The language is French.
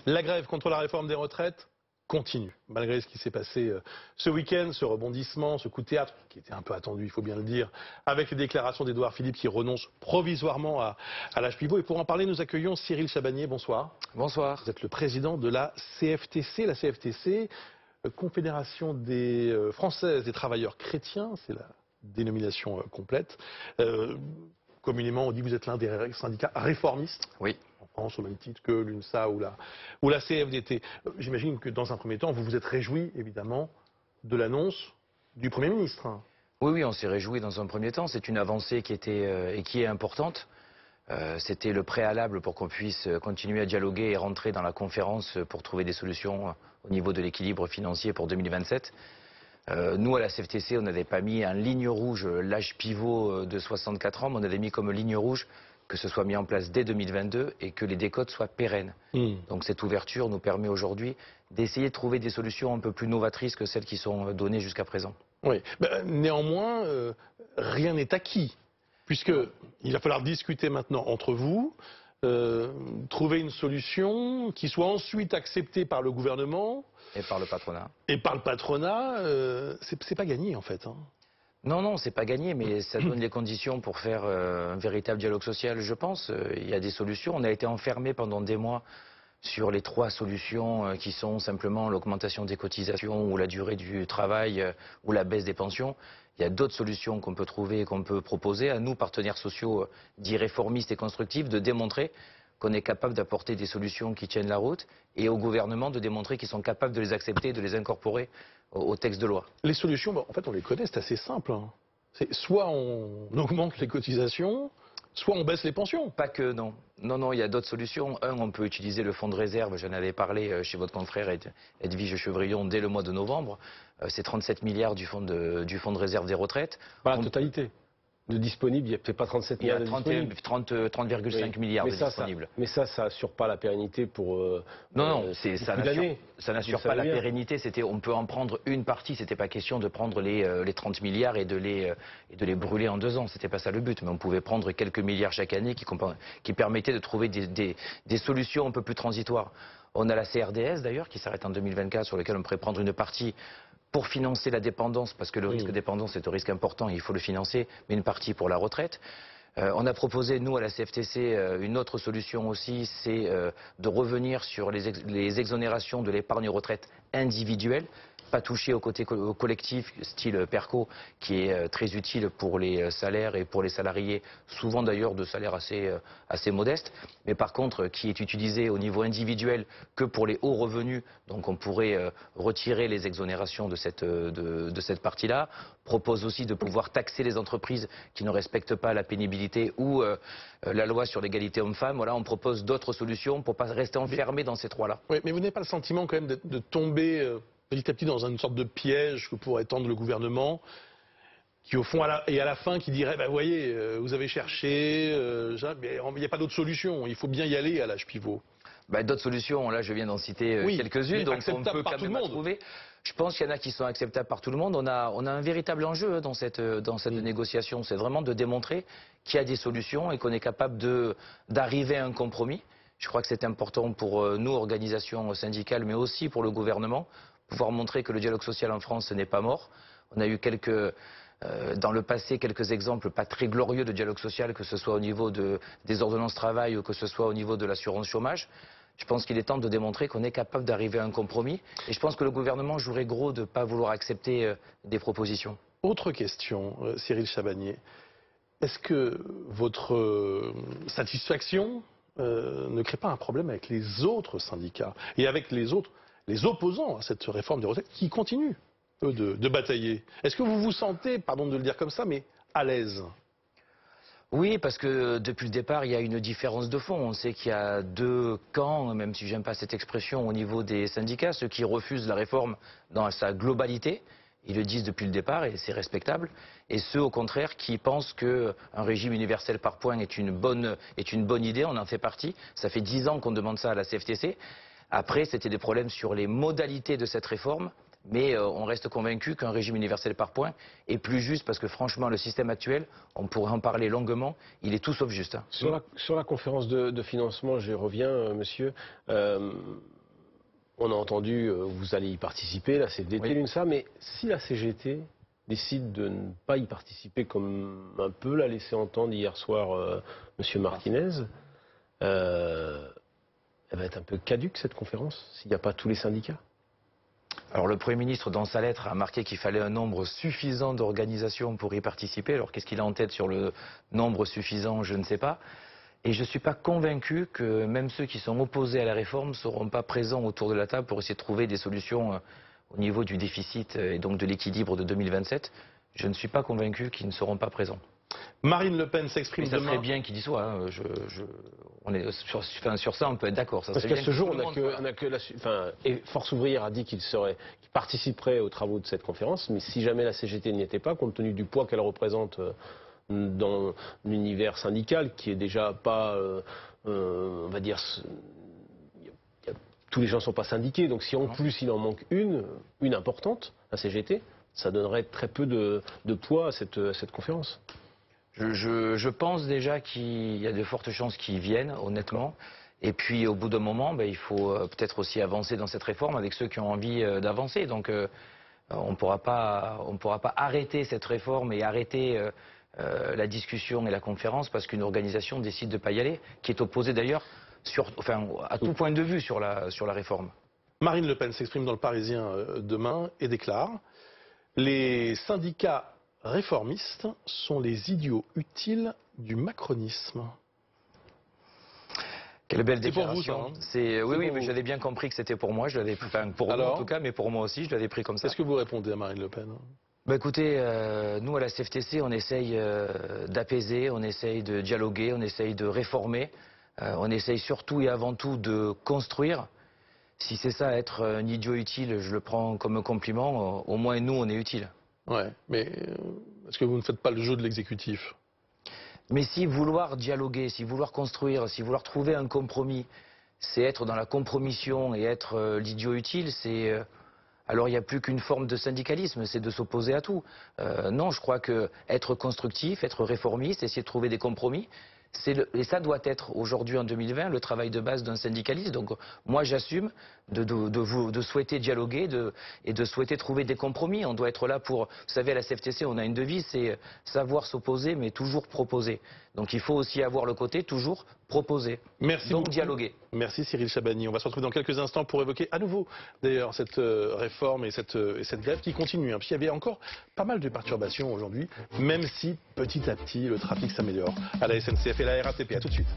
La grève contre la réforme des retraites continue, malgré ce qui s'est passé ce week-end, ce rebondissement, ce coup de théâtre, qui était un peu attendu, il faut bien le dire, avec les déclarations d'Édouard Philippe qui renonce provisoirement à l'âge pivot. Et pour en parler, nous accueillons Cyril Chabagnier, bonsoir. Bonsoir. Vous êtes le président de la CFTC. La CFTC, Confédération française des travailleurs chrétiens, c'est la dénomination complète. Communément, on dit que vous êtes l'un des syndicats réformistes. Oui. En France, au même titre que l'UNSA ou la CFDT. J'imagine que dans un premier temps, vous vous êtes réjoui, évidemment, de l'annonce du Premier ministre. Oui, on s'est réjoui dans un premier temps. C'est une avancée qui était et qui est importante. C'était le préalable pour qu'on puisse continuer à dialoguer et rentrer dans la conférence pour trouver des solutions au niveau de l'équilibre financier pour 2027. Nous, à la CFTC, on n'avait pas mis en ligne rouge l'âge pivot de 64 ans, mais on avait mis comme ligne rouge que ce soit mis en place dès 2022 et que les décotes soient pérennes. Donc cette ouverture nous permet aujourd'hui d'essayer de trouver des solutions un peu plus novatrices que celles qui sont données jusqu'à présent. Oui, néanmoins, rien n'est acquis, puisqu'il va falloir discuter maintenant entre vous, trouver une solution qui soit ensuite acceptée par le gouvernement. Et par le patronat. Et par le patronat, c'est pas gagné en fait. Non, c'est pas gagné, mais ça donne les conditions pour faire un véritable dialogue social, je pense. Il y a des solutions. On a été enfermés pendant des mois sur les 3 solutions qui sont simplement l'augmentation des cotisations ou la durée du travail ou la baisse des pensions. Il y a d'autres solutions qu'on peut trouver et qu'on peut proposer à nous, partenaires sociaux dits réformistes et constructifs, de démontrer qu'on est capable d'apporter des solutions qui tiennent la route et au gouvernement de démontrer qu'ils sont capables de les accepter, de les incorporer au texte de loi. Les solutions, en fait, on les connaît, c'est assez simple. Soit on augmente les cotisations, soit on baisse les pensions. Pas que, non. Non, il y a d'autres solutions. On peut utiliser le fonds de réserve, j'en avais parlé chez votre confrère Edwige Chevrillon dès le mois de novembre. C'est 37 milliards du fonds de réserve des retraites. Pas la totalité. De disponible, il n'y a peut-être pas 37 milliards de disponibles. 30,5 milliards de disponibles. Mais ça n'assure pas la pérennité pour Non, ça n'assure pas la pérennité. On peut en prendre une partie. C'était pas question de prendre les 30 milliards et de les brûler en 2 ans. C'était pas ça le but. Mais on pouvait prendre quelques milliards chaque année qui permettaient de trouver des solutions un peu plus transitoires. On a la CRDS d'ailleurs qui s'arrête en 2024 sur laquelle on pourrait prendre une partie pour financer la dépendance, parce que le risque de dépendance est un risque important et il faut le financer, mais une partie pour la retraite. On a proposé, nous, à la CFTC, une autre solution aussi, c'est de revenir sur les exonérations de l'épargne retraite individuelle, pas toucher au côté collectif, style PERCO, qui est très utile pour les salaires et pour les salariés, souvent d'ailleurs de salaires assez modestes, mais par contre qui est utilisé au niveau individuel que pour les hauts revenus, donc on pourrait retirer les exonérations de cette partie-là. Propose aussi de pouvoir taxer les entreprises qui ne respectent pas la pénibilité ou la loi sur l'égalité homme-femme. Voilà, on propose d'autres solutions pour ne pas rester enfermé dans ces 3-là. Oui, mais vous n'avez pas le sentiment quand même de tomber petit à petit dans une sorte de piège que pourrait tendre le gouvernement, qui au fond à la fin qui dirait vous voyez, vous avez cherché, mais il n'y a pas d'autre solution, il faut bien y aller à l'âge pivot. D'autres solutions, là je viens d'en citer quelques-unes, donc on peut quand même trouver. Je pense qu'il y en a qui sont acceptables par tout le monde. On a un véritable enjeu dans cette négociation, c'est vraiment de démontrer qu'il y a des solutions et qu'on est capable d'arriver à un compromis. Je crois que c'est important pour nous, organisations syndicales, mais aussi pour le gouvernement, pouvoir montrer que le dialogue social en France n'est pas mort. On a eu dans le passé quelques exemples pas très glorieux de dialogue social, que ce soit au niveau des ordonnances travail ou que ce soit au niveau de l'assurance chômage. Je pense qu'il est temps de démontrer qu'on est capable d'arriver à un compromis. Et je pense que le gouvernement jouerait gros de ne pas vouloir accepter des propositions. Autre question, Cyril Chabagnier. Est-ce que votre satisfaction ne crée pas un problème avec les autres syndicats et avec les opposants à cette réforme des retraites qui continuent, eux, de batailler? Est-ce que vous vous sentez, pardon de le dire comme ça, mais à l'aise? Oui, parce que depuis le départ, il y a une différence de fond. On sait qu'il y a 2 camps, même si j'aime pas cette expression, au niveau des syndicats. Ceux qui refusent la réforme dans sa globalité, ils le disent depuis le départ et c'est respectable. Et ceux, au contraire, qui pensent qu'un régime universel par points est une bonne idée, on en fait partie. Ça fait 10 ans qu'on demande ça à la CFTC. Après, c'était des problèmes sur les modalités de cette réforme. Mais on reste convaincu qu'un régime universel par points est plus juste parce que franchement, le système actuel, on pourrait en parler longuement, il est tout sauf juste. Hein. Sur la conférence de financement, j'y reviens, monsieur. On a entendu, vous allez y participer, la CFDT, Oui. l'UNSA, mais si la CGT décide de ne pas y participer, comme un peu l'a laissé entendre hier soir monsieur Martinez, elle va être un peu caduque cette conférence, s'il n'y a pas tous les syndicats. Alors le Premier ministre, dans sa lettre, a marqué qu'il fallait un nombre suffisant d'organisations pour y participer. Alors qu'est-ce qu'il a en tête sur le nombre suffisant, je ne sais pas. Et je ne suis pas convaincu que même ceux qui sont opposés à la réforme ne seront pas présents autour de la table pour essayer de trouver des solutions au niveau du déficit et donc de l'équilibre de 2027. Je ne suis pas convaincu qu'ils ne seront pas présents. Marine Le Pen s'exprime Mais ça demain. serait bien qu'il y soit. Hein. On est sur ça, on peut être d'accord. Parce qu'à ce jour, et Force ouvrière a dit qu'il participerait aux travaux de cette conférence, mais si jamais la CGT n'y était pas, compte tenu du poids qu'elle représente dans l'univers syndical, qui est déjà pas, on va dire, tous les gens ne sont pas syndiqués, donc si en plus il en manque une importante, la CGT, ça donnerait très peu de poids à cette conférence. Je pense déjà qu'il y a de fortes chances qu'ils viennent, honnêtement. Et puis au bout d'un moment, il faut peut-être aussi avancer dans cette réforme avec ceux qui ont envie d'avancer. Donc on ne pourra pas arrêter cette réforme et arrêter la discussion et la conférence parce qu'une organisation décide de ne pas y aller, qui est opposée d'ailleurs à tout point de vue sur la réforme. Marine Le Pen s'exprime dans le Parisien demain et déclare « Les syndicats réformistes sont les idiots utiles du macronisme ». Quelle belle C'est pour déclaration. vous, ça, hein? Oui, mais j'avais bien compris que c'était pour moi. Je l'avais, pour vous en tout cas, mais pour moi aussi, je l'avais pris comme ça. Qu'est-ce que vous répondez à Marine Le Pen? Écoutez, nous à la CFTC, on essaye d'apaiser, on essaye de dialoguer, on essaye de réformer, on essaye surtout et avant tout de construire. Si c'est ça, être un idiot utile, je le prends comme un compliment. Au moins, nous, on est utile. Ouais, mais est-ce que vous ne faites pas le jeu de l'exécutif? Mais si vouloir dialoguer, si vouloir construire, si vouloir trouver un compromis, c'est être dans la compromission et être l'idiot utile, c'est... alors il n'y a plus qu'une forme de syndicalisme, c'est de s'opposer à tout. Non, je crois que être constructif, être réformiste, essayer de trouver des compromis, et ça doit être aujourd'hui en 2020 le travail de base d'un syndicaliste. Donc moi j'assume de souhaiter dialoguer et de souhaiter trouver des compromis. On doit être là pour, vous savez, à la CFTC on a une devise, c'est savoir s'opposer mais toujours proposer. Donc il faut aussi avoir le côté toujours proposer. Merci donc beaucoup. Dialoguer. Merci Cyril Chabagny. On va se retrouver dans quelques instants pour évoquer à nouveau d'ailleurs cette réforme et cette grève qui continue. Puis il y avait encore pas mal de perturbations aujourd'hui, même si petit à petit le trafic s'améliore à la SNCF et la RATP. À tout de suite.